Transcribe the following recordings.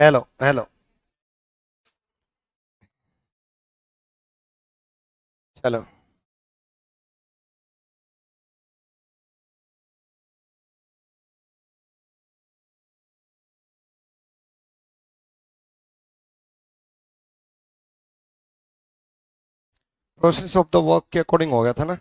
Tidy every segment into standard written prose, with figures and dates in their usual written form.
Hello hello. चलो। Process of the work के according हो गया था ना।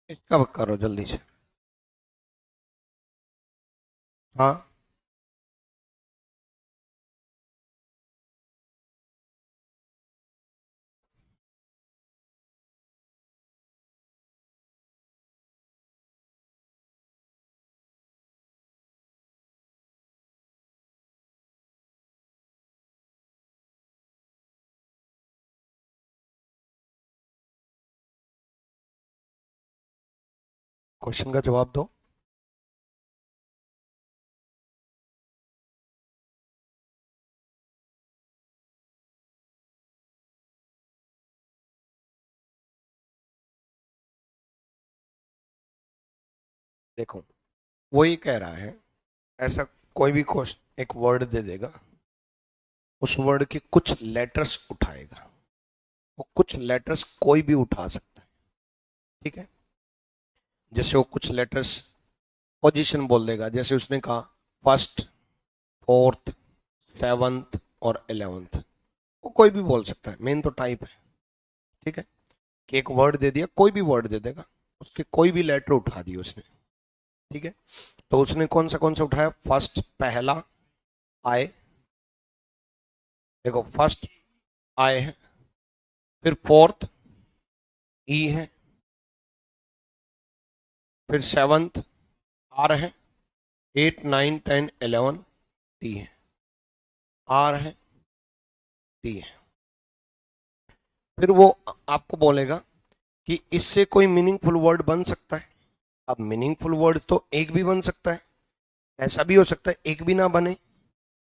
इसका करो जल्दी से। हाँ। क्वेश्चन का जवाब दो। देखो, वही कह रहा है, ऐसा कोई भी क्वेश्चन एक वर्ड दे देगा, उस वर्ड के कुछ लेटर्स उठाएगा। वो कुछ लेटर्स कोई भी उठा सकता है। ठीक है। जैसे वो कुछ लेटर्स पोजीशन बोल देगा, जैसे उसने कहा फर्स्ट, फोर्थ, सेवंथ और 11th। वो कोई भी बोल सकता है, मेन तो टाइप है। ठीक है। कि एक वर्ड दे दिया, कोई भी वर्ड दे देगा, उसके कोई भी लेटर उठा दिए उसने। ठीक है। तो उसने कौन सा उठाया? फर्स्ट, पहला आए। देखो, फर्स्ट आए है, फिर फोर्थ ई है, फिर सेवंथ आर है, 8, 9, 10, 11 टी है, आर है, टी है। फिर वो आपको बोलेगा कि इससे कोई मीनिंगफुल वर्ड बन सकता है। अब मीनिंगफुल वर्ड तो एक भी बन सकता है, ऐसा भी हो सकता है एक भी ना बने,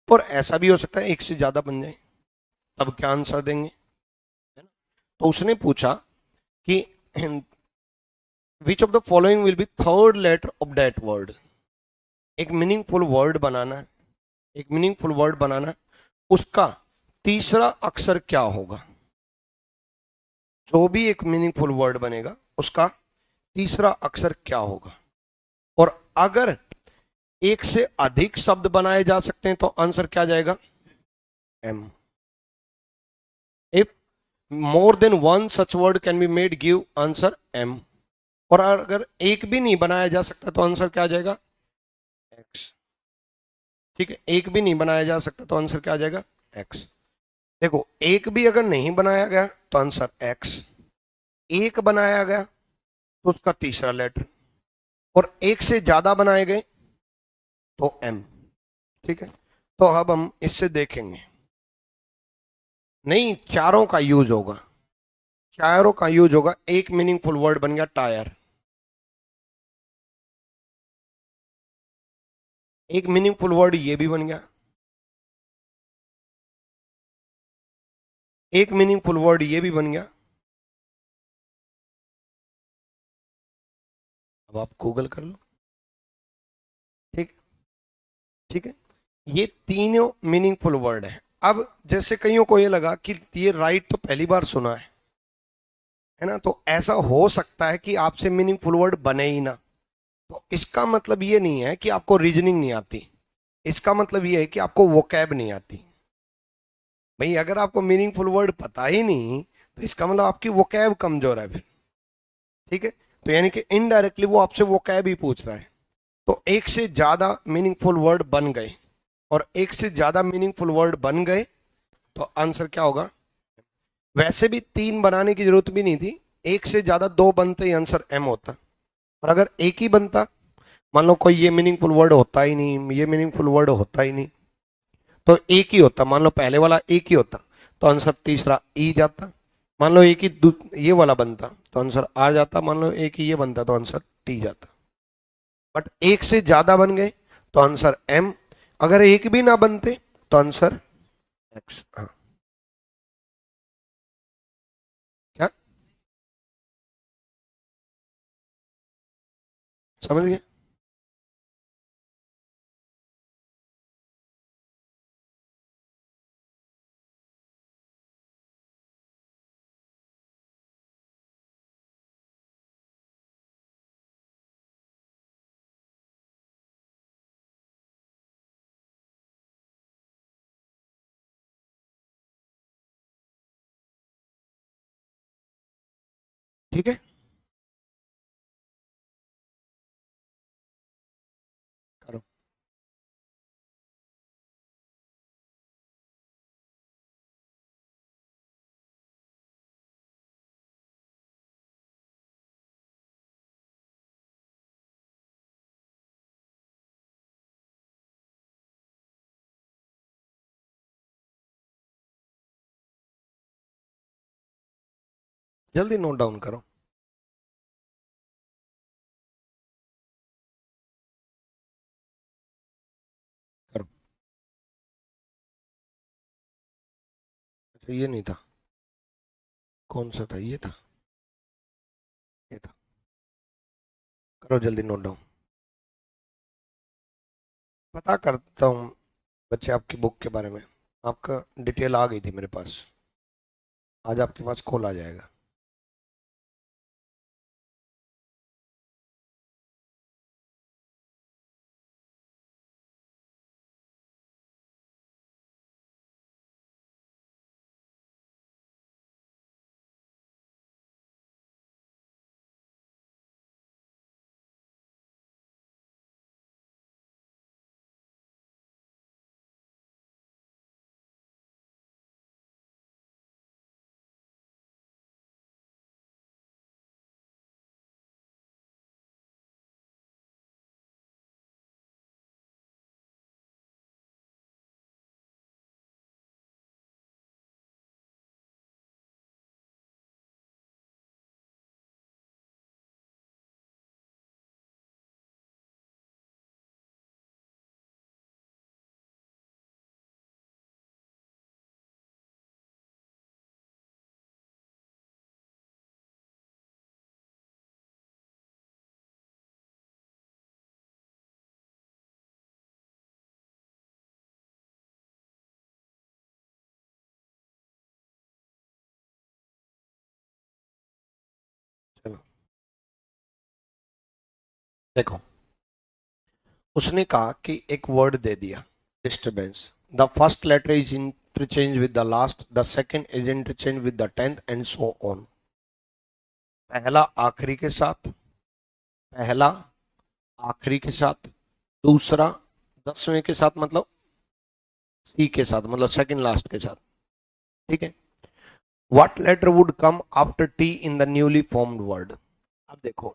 और ऐसा भी हो सकता है एक से ज्यादा बन जाए। तब क्या आंसर देंगे? है ना? तो उसने पूछा कि which of the following will be third letter of that word. एक मीनिंगफुल वर्ड बनाना है, एक मीनिंगफुल वर्ड बनाना है, उसका तीसरा अक्षर क्या होगा? जो भी एक मीनिंगफुल वर्ड बनेगा, उसका तीसरा अक्षर क्या होगा? और अगर एक से अधिक शब्द बनाए जा सकते हैं तो आंसर क्या जाएगा? M. If more than one such word can be made, give answer M. और अगर एक भी नहीं बनाया जा सकता तो आंसर क्या आ जाएगा? एक्स। ठीक है, एक भी नहीं बनाया जा सकता तो आंसर क्या आ जाएगा? एक्स। देखो, एक भी अगर नहीं बनाया गया तो आंसर एक्स, एक बनाया गया तो उसका तीसरा लेटर, और एक से ज्यादा बनाए गए तो एम। ठीक है। तो अब हम इससे देखेंगे, नहीं, चारों का यूज होगा, चारों का यूज होगा। एक मीनिंगफुल वर्ड बन गया टायर, एक मीनिंगफुल वर्ड ये भी बन गया, एक मीनिंगफुल वर्ड ये भी बन गया। अब आप गूगल कर लो। ठीक। ठीक है। ये तीनों मीनिंगफुल वर्ड है। अब जैसे कईयों को ये लगा कि ये राइट तो पहली बार सुना है ना, तो ऐसा हो सकता है कि आपसे मीनिंगफुल वर्ड बने ही ना। तो इसका मतलब ये नहीं है कि आपको रीजनिंग नहीं आती, इसका मतलब ये है कि आपको वोकैब नहीं आती। भाई, अगर आपको मीनिंगफुल वर्ड पता ही नहीं तो इसका मतलब आपकी वोकैब कमजोर है फिर। ठीक है। तो यानी कि इनडायरेक्टली वो आपसे वोकैब ही पूछ रहा है। तो एक से ज्यादा मीनिंगफुल वर्ड बन गए, और एक से ज्यादा मीनिंगफुल वर्ड बन गए तो आंसर क्या होगा? वैसे भी तीन बनाने की जरूरत भी नहीं थी, एक से ज्यादा दो बनते ही आंसर एम होता। और अगर एक ही बनता, मान लो कोई ये मीनिंगफुल वर्ड होता ही नहीं, ये मीनिंगफुल वर्ड होता ही नहीं, तो एक ही होता, मान लो पहले वाला एक ही होता तो आंसर तीसरा ई जाता। मान लो एक ही ये वाला बनता तो आंसर आ जाता, मान लो एक ही ये बनता तो आंसर टी जाता। बट एक से ज्यादा बन गए तो आंसर m, अगर एक भी ना बनते तो आंसर x। हाँ, क्या समझ गए? ठीक है, करो। जल्दी नोट डाउन करो। करो। अच्छा, ये नहीं था, कौन सा था? ये था, ये था। करो जल्दी नोट डाउन। पता करता हूँ बच्चे आपकी बुक के बारे में, आपका डिटेल आ गई थी मेरे पास, आज आपके पास कॉल आ जाएगा। चलो देखो, उसने कहा कि एक वर्ड दे दिया, disturbance. The first letter is interchange with the last, the second is interchange with the tenth and so on. पहला आखिरी के साथ, पहला आखिरी के साथ, दूसरा 10वें के साथ, मतलब सी के साथ, मतलब सेकंड लास्ट के साथ। ठीक है। What letter would come after T in the newly formed word? अब देखो,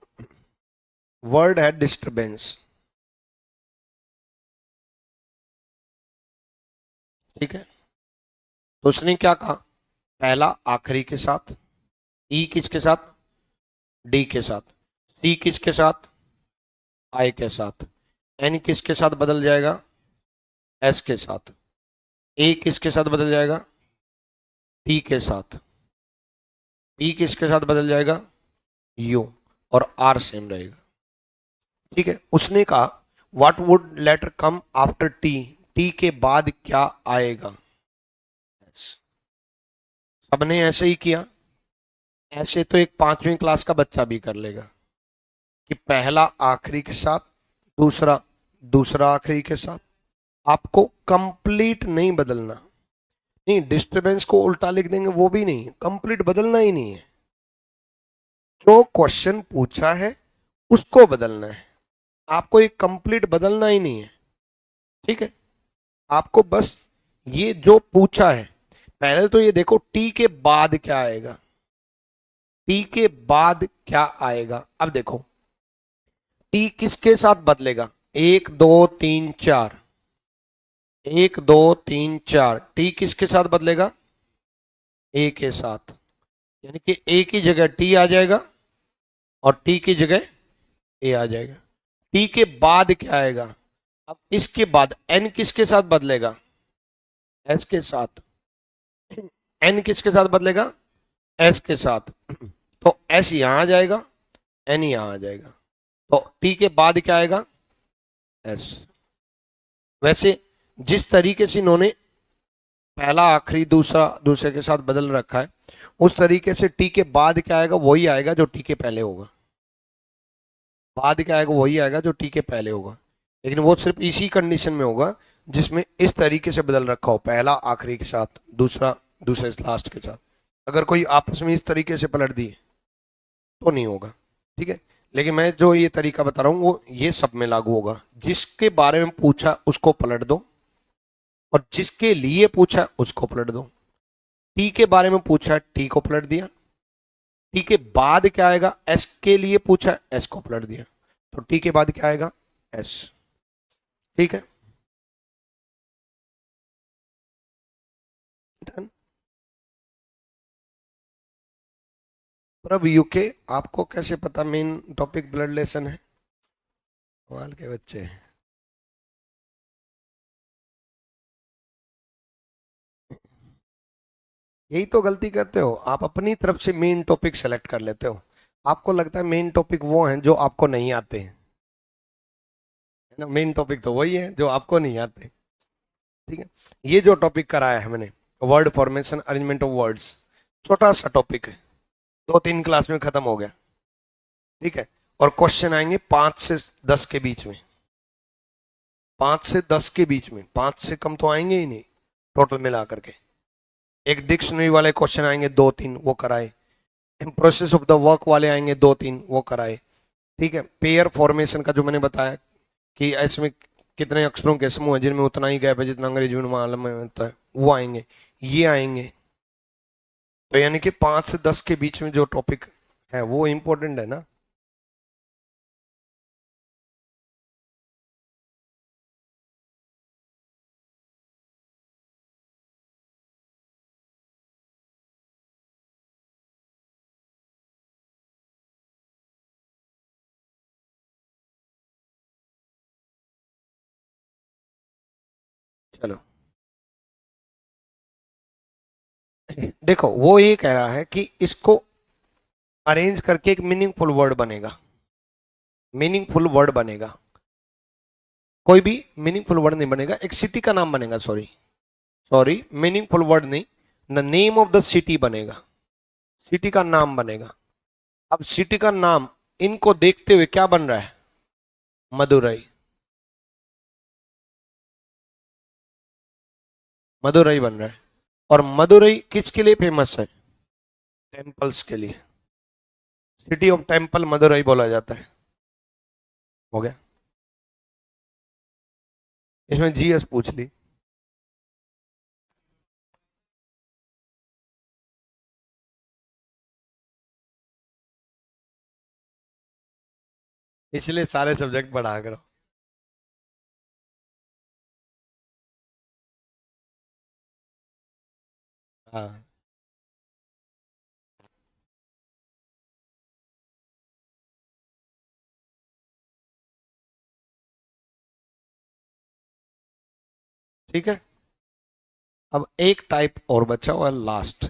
वर्ड है डिस्टरबेंस। ठीक है, तो उसने क्या कहा? पहला आखिरी के साथ, ई किसके साथ? डी के साथ। सी किसके साथ? आई के साथ। एन किसके साथ बदल जाएगा? एस के साथ। ए किसके साथ बदल जाएगा? टी के साथ। पी किसके साथ बदल जाएगा? यू। और आर सेम रहेगा। ठीक है, उसने कहा what would letter come after T, T के बाद क्या आएगा? Yes. सबने ऐसे ही किया। ऐसे तो एक 5वीं क्लास का बच्चा भी कर लेगा कि पहला आखिरी के साथ, दूसरा दूसरा आखिरी के साथ। आपको कंप्लीट नहीं बदलना। नहीं, डिस्टरबेंस को उल्टा लिख देंगे वो भी नहीं, कंप्लीट बदलना ही नहीं है। जो क्वेश्चन पूछा है उसको बदलना है, आपको एक कंप्लीट बदलना ही नहीं है। ठीक है, आपको बस ये जो पूछा है, पहले तो ये देखो टी के बाद क्या आएगा, टी के बाद क्या आएगा। अब देखो टी किसके साथ बदलेगा? 1 2 3 4, 1 2 3 4, टी किसके साथ बदलेगा? ए के साथ। यानी कि ए की जगह टी आ जाएगा और टी की जगह ए आ जाएगा। टी के बाद क्या आएगा? अब इसके बाद एन किसके साथ बदलेगा? एस के साथ। एन किसके साथ बदलेगा? एस के साथ। तो एस यहां आ जाएगा, एन यहां आ जाएगा, तो टी के बाद क्या आएगा? एस। वैसे जिस तरीके से इन्होंने पहला आखिरी दूसरा दूसरे के साथ बदल रखा है, उस तरीके से टी के बाद क्या आएगा? वही आएगा जो टी के पहले होगा। बाद क्या आएगा? वही आएगा जो टी के पहले होगा, लेकिन वो सिर्फ इसी कंडीशन में होगा जिसमें इस तरीके से बदल रखा हो, पहला आखिरी के साथ, दूसरा दूसरे लास्ट के साथ। अगर कोई आपस में इस तरीके से पलट दिए तो नहीं होगा, ठीक है। लेकिन मैं जो ये तरीका बता रहा हूँ वो ये सब में लागू होगा। जिसके बारे में पूछा उसको पलट दो, और जिसके लिए पूछा उसको पलट दो। टी के बारे में पूछा, टी को पलट दिया। टी के बाद क्या आएगा? एस के लिए पूछा, एस को पलट दिया। तो टी के बाद क्या आएगा? एस। ठीक है, डन। पर अब यूके आपको कैसे पता मेन टॉपिक ब्लड लेसन है? कमाल के बच्चे हैं। यही तो गलती करते हो आप, अपनी तरफ से मेन टॉपिक सेलेक्ट कर लेते हो। आपको लगता है मेन टॉपिक वो हैं जो आपको नहीं आते हैं, है ना। मेन टॉपिक तो वही है जो आपको नहीं आते। ठीक है, ये जो टॉपिक कराया है मैंने, word formation, arrangement of words, छोटा सा टॉपिक है, 2-3 क्लास में खत्म हो गया। ठीक है, और क्वेश्चन आएंगे 5 से 10 के बीच में। 5 से 10 के बीच में, 5 से कम तो आएंगे ही नहीं टोटल मिला करके। एक डिक्शनरी वाले क्वेश्चन आएंगे 2-3, वो कराए। प्रोसेस ऑफ द वर्क वाले आएंगे 2-3, वो कराए। ठीक है, पेयर फॉर्मेशन का जो मैंने बताया कि इसमें कितने अक्षरों के समूह है जिनमें उतना ही गैप है जितना अंग्रेजी में मालूम में होता है, वो आएंगे, ये आएंगे। तो यानी कि 5 से 10 के बीच में जो टॉपिक है वो इंपॉर्टेंट है ना। चलो, देखो वो ये कह रहा है कि इसको अरेंज करके एक मीनिंगफुल वर्ड बनेगा। मीनिंगफुल वर्ड बनेगा, कोई भी मीनिंगफुल वर्ड नहीं बनेगा, एक सिटी का नाम बनेगा। सॉरी सॉरी, मीनिंगफुल वर्ड नहीं, the name of the city बनेगा। सिटी का नाम बनेगा। अब सिटी का नाम इनको देखते हुए क्या बन रहा है? मदुरई। मदुरई बन रहा है। और मदुरई किसके लिए फेमस है? टेम्पल्स के लिए। सिटी ऑफ टेम्पल मदुरई बोला जाता है। हो गया, इसमें जीएस पूछ ली। इसलिए सारे सब्जेक्ट पढ़ा करो। हाँ, ठीक है। अब एक टाइप और बचा हुआ, लास्ट।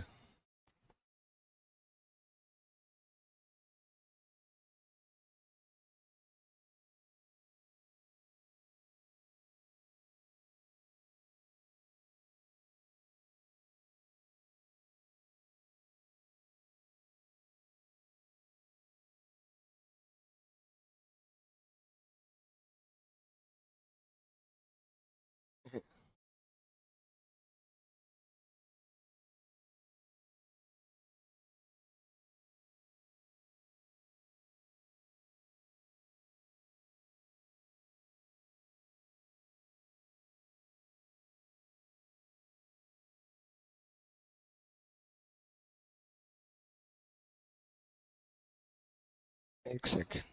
एक सेकेंड।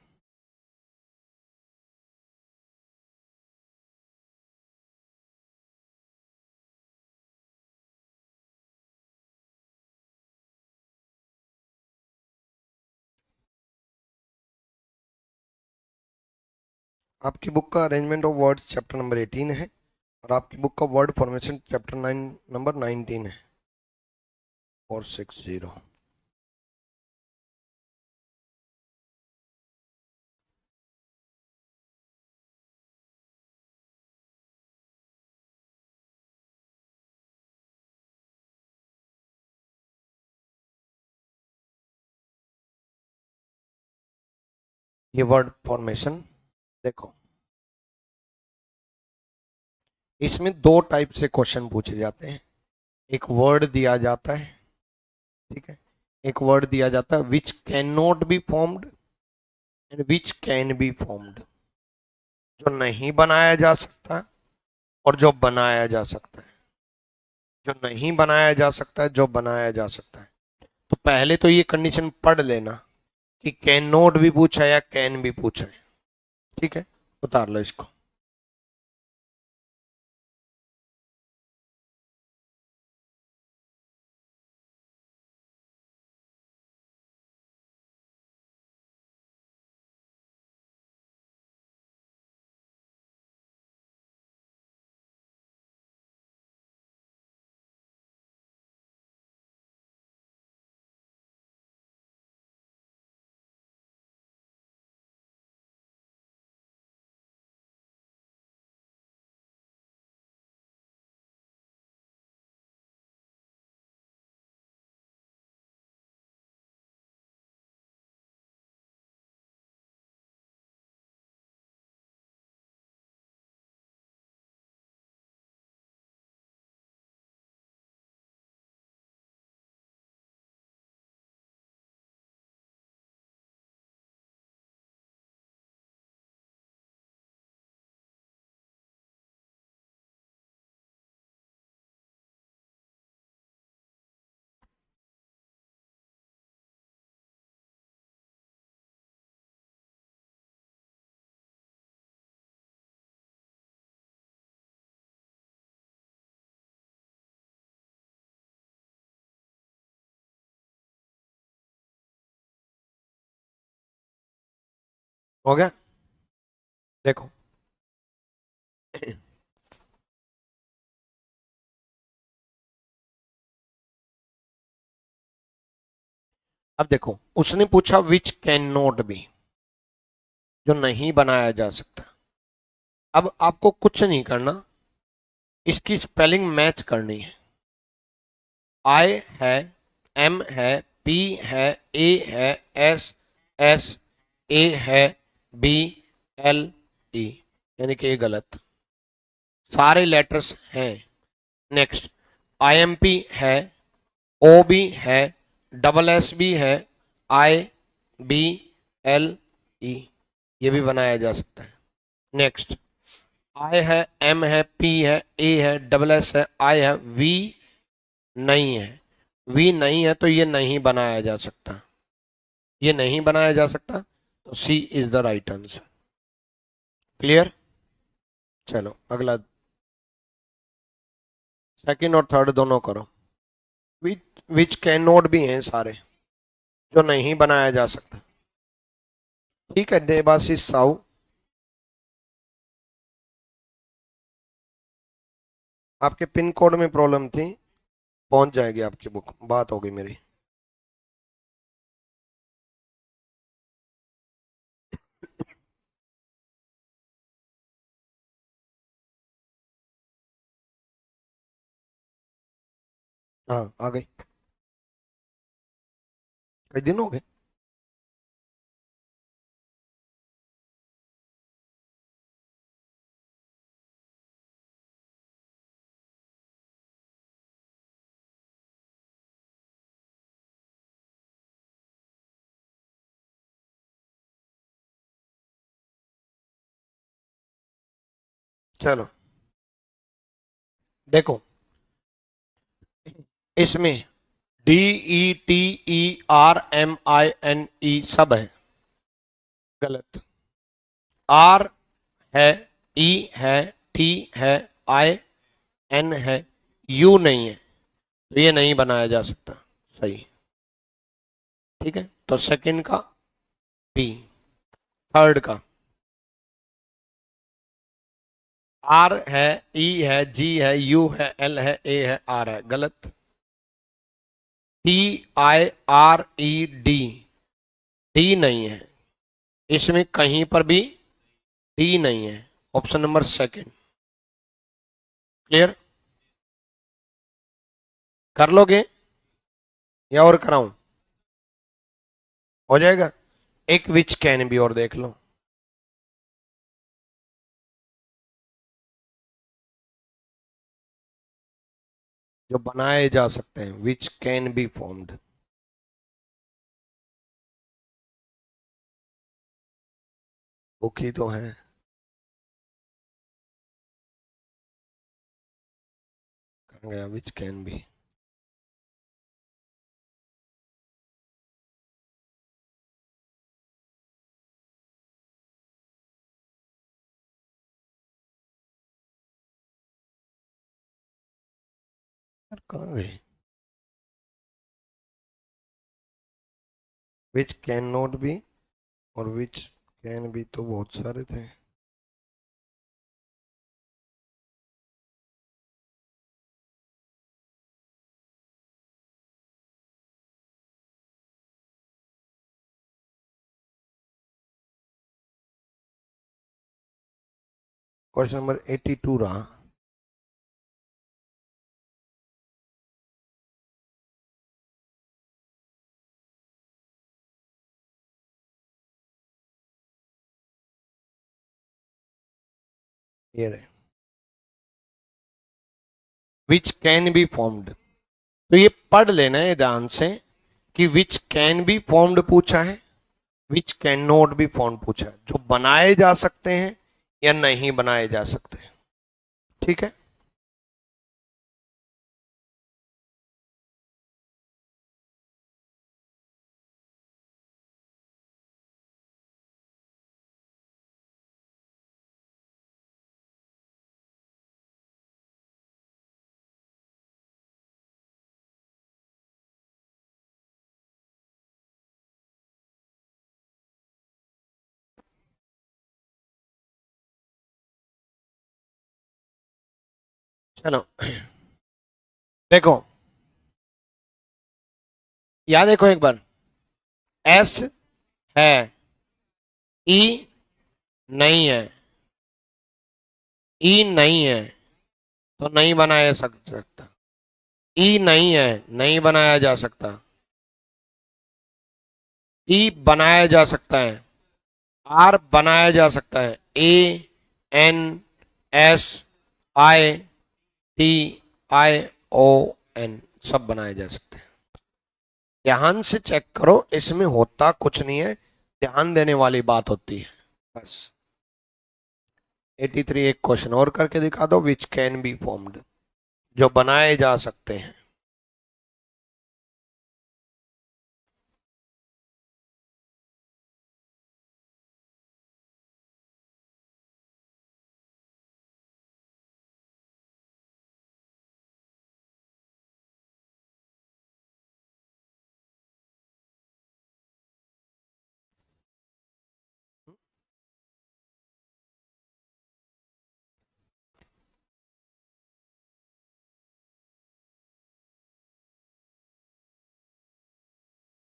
आपकी बुक का arrangement of words chapter number 18 है और आपकी बुक का वर्ड फॉर्मेशन चैप्टर 9 नंबर 19 है और 60। ये वर्ड फॉर्मेशन देखो, इसमें दो टाइप से क्वेश्चन पूछे जाते हैं। एक वर्ड दिया जाता है, ठीक है, एक वर्ड दिया जाता है which can not be formed and which can be formed, जो नहीं बनाया जा सकता और जो बनाया जा सकता है। जो नहीं बनाया जा सकता है, जो बनाया जा सकता है। तो पहले तो ये कंडीशन पढ़ लेना कि कैन नॉट भी पूछा या कैन भी पूछा है, ठीक है, उतार लो इसको। हो गया, देखो अब देखो, उसने पूछा विच कैन नॉट बी, जो नहीं बनाया जा सकता। अब आपको कुछ नहीं करना, इसकी स्पेलिंग मैच करनी है। आई है, एम है, पी है, ए है, एस एस ए है, बी एल ई, यानी कि ये गलत, सारे लेटर्स हैं। नेक्स्ट, आई एम पी है, ओ बी है, डबल एस बी है, आई बी एल ई, ये भी बनाया जा सकता है। नेक्स्ट, आई है, एम है, पी है, ए है, डबल एस है, आई है, वी नहीं है। वी नहीं है तो ये नहीं बनाया जा सकता, ये नहीं बनाया जा सकता, तो C is the right answer. Clear? चलो अगला, सेकंड और थर्ड दोनों करो। विच कैन नॉट भी हैं सारे, जो नहीं बनाया जा सकता। ठीक है, देवाशीष साहू, आपके पिन कोड में प्रॉब्लम थी, पहुंच जाएगी आपकी बुक, बात हो गई मेरी। हाँ आ गई, कई दिन हो गए। चलो देखो, इसमें D E T E R M I N E सब है गलत। आर है, ई है, टी है, आई एन है, यू नहीं है, तो ये नहीं बनाया जा सकता। सही, ठीक है, तो सेकंड का बी, थर्ड का आर है, ई है, जी है, यू है, एल है, ए है, आर है। गलत। T I R E D, D नहीं है इसमें, कहीं पर भी डी नहीं है। Option number second. क्लियर? कर लोगे या और कराऊं? हो जाएगा। एक विच कैन बी और देख लो। जो बनाए जा सकते हैं, which can be formed. Book ही तो है। कहाँ गया विच कैन बी? कहाँ गई? विच कैन नॉट बी और विच कैन बी तो बहुत सारे थे। क्वेश्चन नंबर 82 रहा। ये रहे, विच कैन बी फॉर्म्ड। तो ये पढ़ लेना है ध्यान से कि विच कैन बी फॉर्म्ड पूछा है, which can not be formed पूछा है। जो बनाए जा सकते हैं या नहीं बनाए जा सकते हैं। ठीक है? चलो देखो, याद देखो एक बार। एस है, ई नहीं है, ई नहीं है तो नहीं बनाया जा सकता। ई नहीं है, नहीं बनाया जा सकता। ई बनाया जा सकता है, आर बनाया जा सकता है, A N S I T I O N सब बनाए जा सकते हैं। ध्यान से चेक करो, इसमें होता कुछ नहीं है, ध्यान देने वाली बात होती है बस। 83 एक क्वेश्चन और करके दिखा दो, विच कैन बी फॉर्म्ड, जो बनाए जा सकते हैं।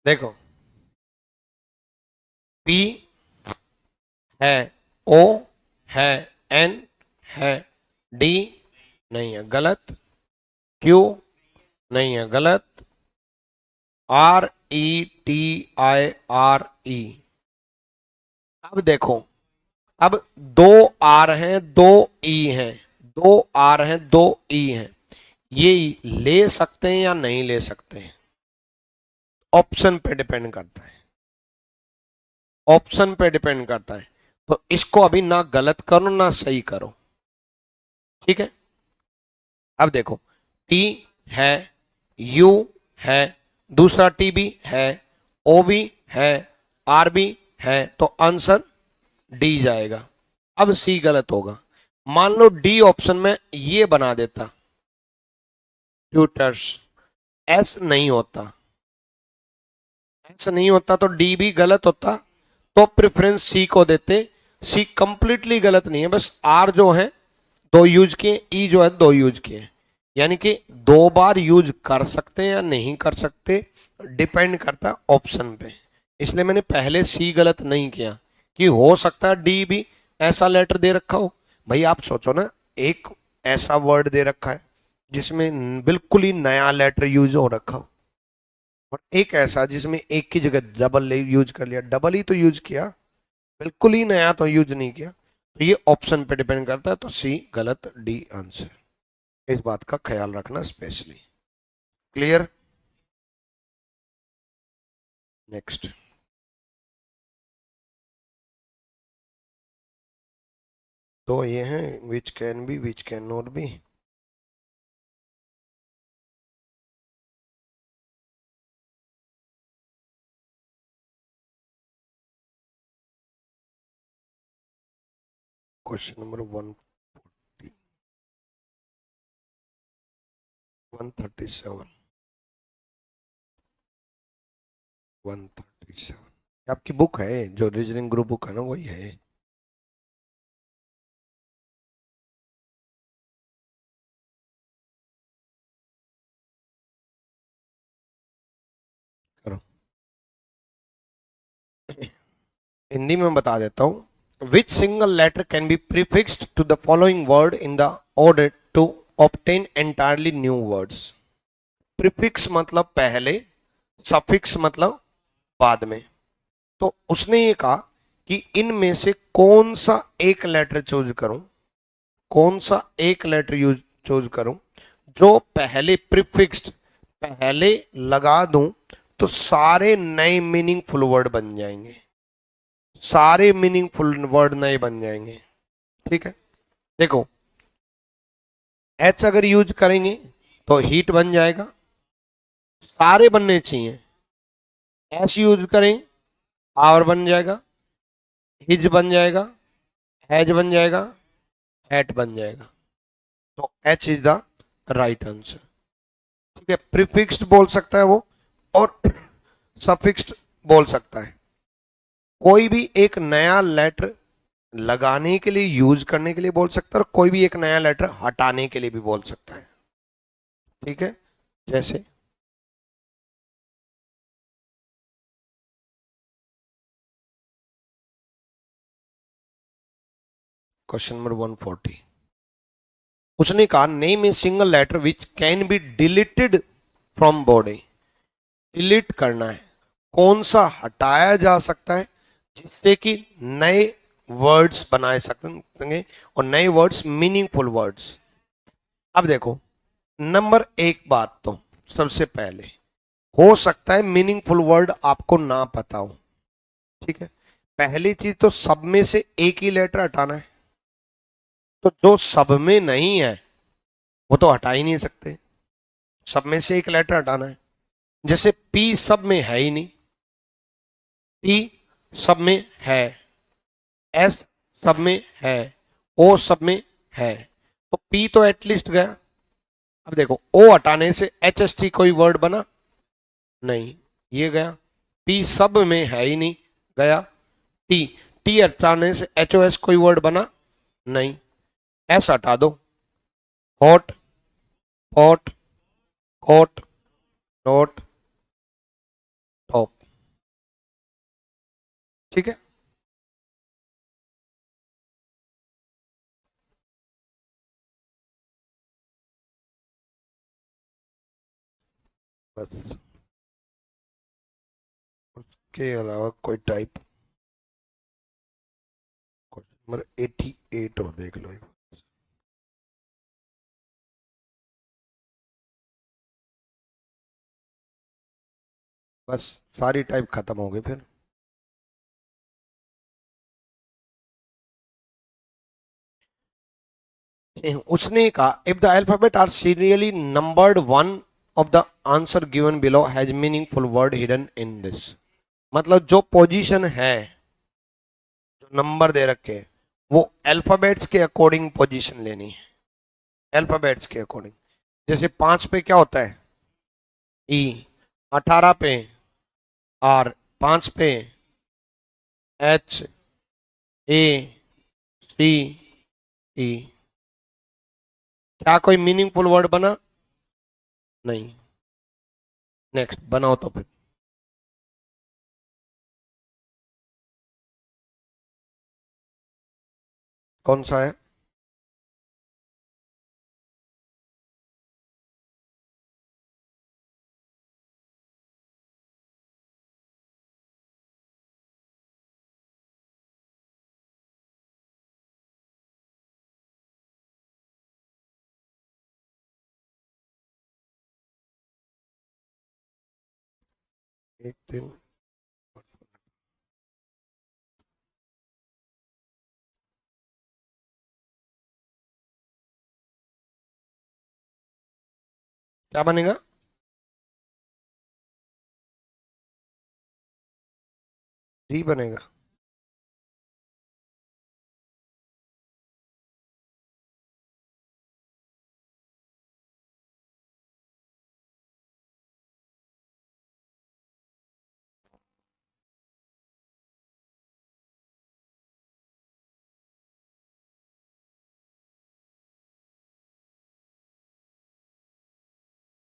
देखो, पी है, ओ है, एन है, डी नहीं है, गलत। क्यू नहीं है, गलत। R E T I R E. अब देखो, अब दो आर हैं, दो ई हैं, दो आर हैं, दो ई हैं, ये ले सकते हैं या नहीं ले सकते हैं? ऑप्शन पे डिपेंड करता है, ऑप्शन पे डिपेंड करता है। तो इसको अभी ना गलत करो ना सही करो। ठीक है? अब देखो, टी है, यू है, दूसरा टी भी है, ओ भी है, आर भी है, तो आंसर डी जाएगा। अब सी गलत होगा। मान लो डी ऑप्शन में ये बना देता, ट्यूटर्स, एस नहीं होता, एस नहीं होता तो डी भी गलत होता, तो प्रेफरेंस सी को देते। सी कंप्लीटली गलत नहीं है, बस आर जो है दो यूज किए, ई जो है दो यूज किए, यानी कि दो बार यूज कर सकते हैं या नहीं कर सकते, डिपेंड करता है ऑप्शन पे। इसलिए मैंने पहले सी गलत नहीं किया कि हो सकता है डी भी ऐसा लेटर दे रखा हो। भाई आप सोचो ना, एक ऐसा वर्ड दे रखा है जिसमें बिल्कुल ही नया लेटर यूज हो रखा हो, और एक ऐसा जिसमें एक की जगह डबल यूज कर लिया, डबल ही तो यूज किया, बिल्कुल ही नया तो यूज नहीं किया। तो ये ऑप्शन पे डिपेंड करता है, तो सी गलत, डी आंसर। इस बात का ख्याल रखना स्पेशली। क्लियर? नेक्स्ट। तो ये हैं which can B, which can not be. Question number 137, 137 आपकी बुक है, जो रीजनिंग ग्रुप बुक है ना, वही है। करो। हिंदी में बता देता हूं। Which single letter can be prefixed to the following word in the order to obtain entirely new words. Prefix मतलब पहले, सफिक्स मतलब बाद में। तो उसने ये कहा कि इनमें से कौन सा एक लेटर चूज करूं, कौन सा एक लेटर यूज चूज करूं जो पहले प्रीफिक्स्ड, पहले लगा दूं तो सारे नए मीनिंगफुल वर्ड बन जाएंगे, सारे मीनिंगफुल वर्ड नए बन जाएंगे। ठीक है, देखो एच अगर यूज करेंगे तो हीट बन जाएगा, सारे बनने चाहिए। एस यूज करें, आवर बन जाएगा, हिज बन जाएगा, हैज बन जाएगा, हैट बन जाएगा। तो H is the right answer. ठीक है, प्रीफिक्स्ड बोल सकता है वो, और सफिक्स्ड बोल सकता है। कोई भी एक नया लेटर लगाने के लिए, यूज करने के लिए बोल सकता है, और कोई भी एक नया लेटर हटाने के लिए भी बोल सकता है। ठीक है, जैसे क्वेश्चन नंबर 140, उसने कहा name a single letter which can be deleted from body. Delete करना है, कौन सा हटाया जा सकता है जिससे कि नए वर्ड्स बनाए सकेंगे, और नए वर्ड्स मीनिंगफुल वर्ड्स। अब देखो, नंबर एक बात तो सबसे पहले, हो सकता है मीनिंगफुल वर्ड आपको ना पता हो। ठीक है, पहली चीज तो सब में से एक ही लेटर हटाना है। तो जो सब में नहीं है वो तो हटा ही नहीं सकते, सब में से एक लेटर हटाना है। जैसे पी सब में है ही नहीं, टी सब में है, एस सब में है, ओ सब में है, तो पी तो एटलीस्ट गया। अब देखो ओ हटाने से एच एस टी कोई वर्ड बना नहीं, ये गया। पी सब में है ही नहीं, गया। टी, टी हटाने से एच ओ एस कोई वर्ड बना नहीं, एस हटा दो, hot, hot, hot, note, top. ठीक है, बस के अलावा कोई टाइप। नंबर 88 और देख लो एक बार। बस सारी टाइप खत्म हो गई फिर। उसने कहा if the alphabet are serially numbered one of the answer given below has meaningful word hidden in this. मतलब जो पोजीशन है, जो नंबर दे रखे हैं, वो अल्फाबेट्स के अकॉर्डिंग पोजीशन लेनी है, अल्फाबेट्स के अकॉर्डिंग। जैसे 5 पे क्या होता है, ई, 18 पे आर, 5 पे एच, ए, सी, ई। क्या कोई मीनिंगफुल वर्ड बना? नहीं। नेक्स्ट बनाओ तो फिर। कौन सा है? एक दिन। क्या बनेगा? डी बनेगा।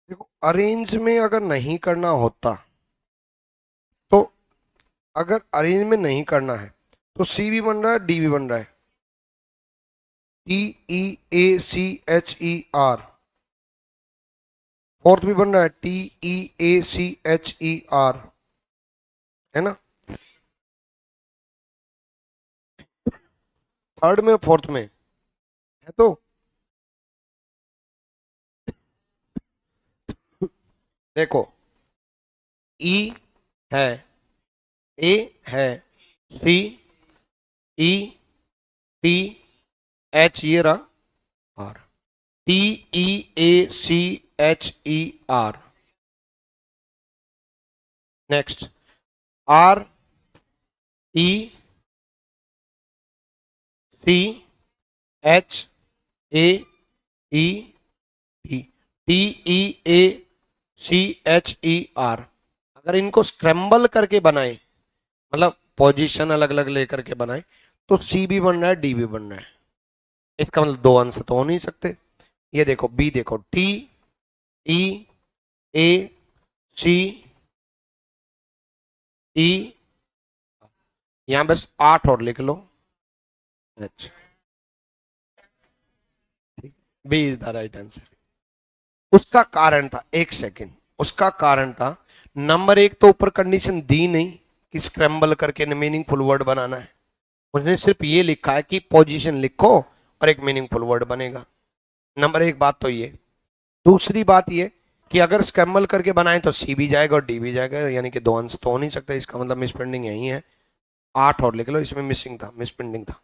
देखो, अरेंज में अगर नहीं करना होता तो, अगर अरेंज में नहीं करना है तो सी भी बन रहा है, डी भी बन रहा है। T E A C H E R. Fourth भी बन रहा है, T E A C H E R, है ना? थर्ड में फोर्थ में है तो देखो, ई है, ए है, सी, ई, टी, एच, ये रहा R. T E A C H E R. Next, R E C H A E T, T E A C H E R. अगर इनको स्क्रैम्बल करके बनाए, मतलब पोजीशन अलग अलग लेकर के बनाए, तो सी भी बन रहा है, डी भी बन रहा है। इसका मतलब दो अंश तो हो नहीं सकते। ये देखो, बी देखो, टी ई ए सी ई, यहां बस 8 और लिख लो। अच्छा, B is the right answer. उसका कारण था, एक सेकेंड, उसका कारण था, नंबर एक तो ऊपर कंडीशन दी नहीं कि स्क्रैम्बल करके मीनिंगफुल वर्ड बनाना है। उसने सिर्फ ये लिखा है कि पोजीशन लिखो और एक मीनिंगफुल वर्ड बनेगा। नंबर एक बात तो ये। दूसरी बात ये कि अगर स्क्रैम्बल करके बनाए तो सी भी जाएगा और डी भी जाएगा, यानी कि दो अंश तो हो नहीं सकता। इसका मतलब मिस प्रिंटिंग यही है। 8 और लिख लो, इसमें मिसिंग था, मिस प्रिंटिंग था।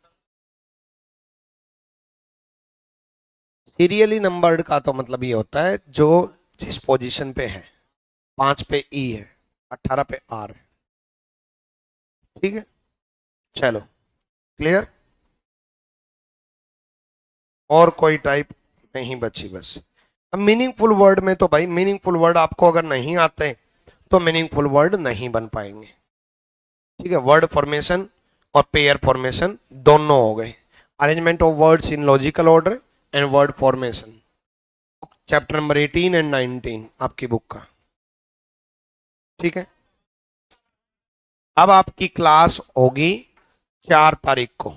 सीरियली नंबर्ड का तो मतलब ये होता है जो जिस पोजीशन पे है। 5 पे ई है, 18 पे आर है। ठीक है, चलो, क्लियर? और कोई टाइप नहीं बची बस। अब मीनिंगफुल वर्ड में तो भाई, मीनिंगफुल वर्ड आपको अगर नहीं आते तो मीनिंगफुल वर्ड नहीं बन पाएंगे। ठीक है, वर्ड फॉर्मेशन और पेयर फॉर्मेशन दोनों हो गए। Arrangement of words in logical order and word formation, chapter number 18 and 19 आपकी बुक का। ठीक है, अब आपकी क्लास होगी 4 तारीख को।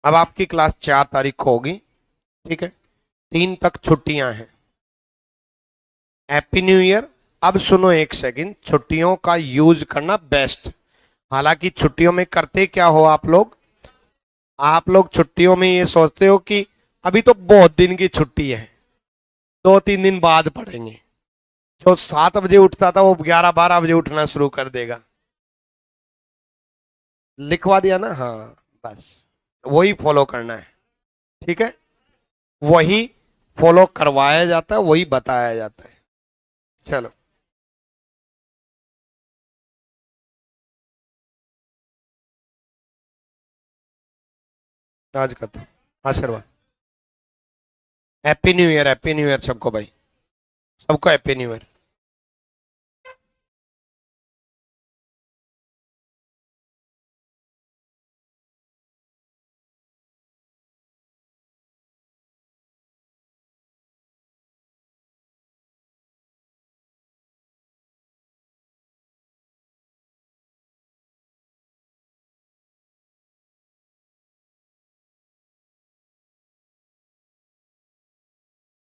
अब आपकी क्लास 4 तारीख को होगी। ठीक है, 3 तक छुट्टियां हैं। Happy new year. अब सुनो एक सेकंड, छुट्टियों का यूज करना बेस्ट। हालांकि छुट्टियों में करते क्या हो आप लोग छुट्टियों में ये सोचते हो कि अभी तो बहुत दिन की छुट्टी है, 2-3 दिन बाद पढ़ेंगे। जो 7 बजे उठता था वो 11-12 बजे उठना शुरू कर देगा। लिखवा दिया ना? हाँ, बस वही फॉलो करना है। ठीक है, वही फॉलो करवाया जाता है, वही बताया जाता है। चलो, आज का तो आशीर्वाद। Happy new year, happy new year सबको भाई, सबको हैप्पी न्यू ईयर।